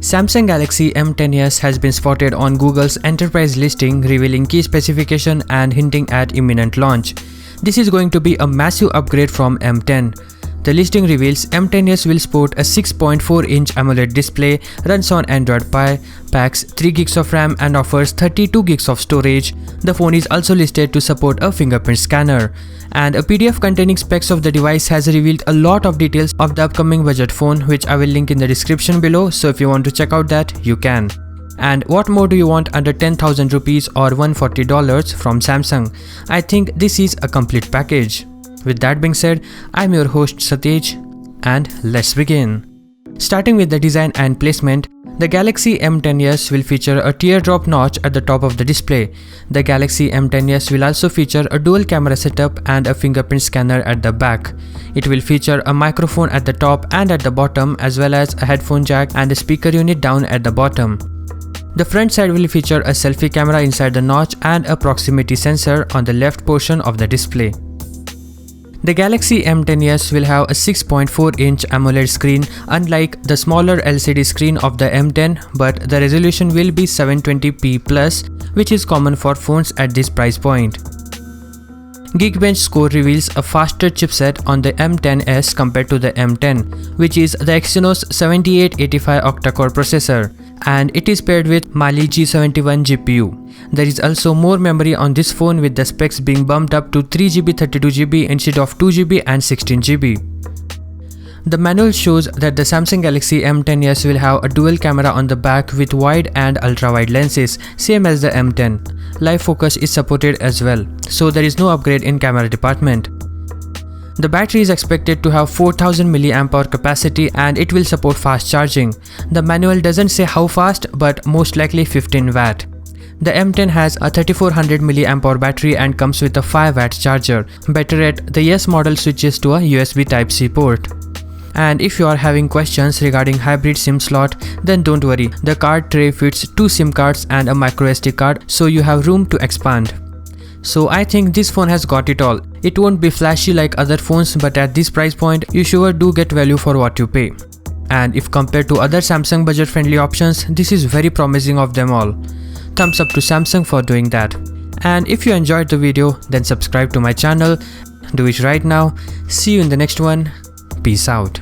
Samsung Galaxy M10s has been spotted on Google's enterprise listing, revealing key specification and hinting at imminent launch. This is going to be a massive upgrade from M10. The listing reveals M10s will sport a 6.4-inch AMOLED display, runs on Android Pie, packs 3 GB of RAM and offers 32 GB of storage. The phone is also listed to support a fingerprint scanner. And a PDF containing specs of the device has revealed a lot of details of the upcoming budget phone, which I will link in the description below, so if you want to check out that, you can. And what more do you want under 10,000 rupees or $140 from Samsung? I think this is a complete package. With that being said, I'm your host Satyaj, and let's begin. Starting with the design and placement, the Galaxy M10s will feature a teardrop notch at the top of the display. The Galaxy M10s will also feature a dual camera setup and a fingerprint scanner at the back. It will feature a microphone at the top and at the bottom, as well as a headphone jack and a speaker unit down at the bottom. The front side will feature a selfie camera inside the notch and a proximity sensor on the left portion of the display. The Galaxy M10s will have a 6.4-inch AMOLED screen, unlike the smaller LCD screen of the M10, but the resolution will be 720p+, which is common for phones at this price point. Geekbench score reveals a faster chipset on the M10s compared to the M10, which is the Exynos 7885 octa-core processor, and it is paired with Mali G71 GPU. There is also more memory on this phone, with the specs being bumped up to 3GB 32GB instead of 2GB and 16GB. The manual shows that the Samsung Galaxy M10s will have a dual camera on the back with wide and ultra-wide lenses, same as the M10. Live focus is supported as well, so there is no upgrade in camera department. The battery is expected to have 4000 mAh capacity and it will support fast charging. The manual doesn't say how fast, but most likely 15 watt. The M10 has a 3400 mAh battery and comes with a 5 watt charger. Better yet, the S model switches to a USB Type-C port. And if you are having questions regarding hybrid SIM slot, then don't worry, the card tray fits 2 SIM cards and a microSD card, so you have room to expand. So I think this phone has got it all. It won't be flashy like other phones, but at this price point, you sure do get value for what you pay. And if compared to other Samsung budget-friendly options, this is very promising of them all. Thumbs up to Samsung for doing that. And if you enjoyed the video, then subscribe to my channel. Do it right now. See you in the next one. Peace out.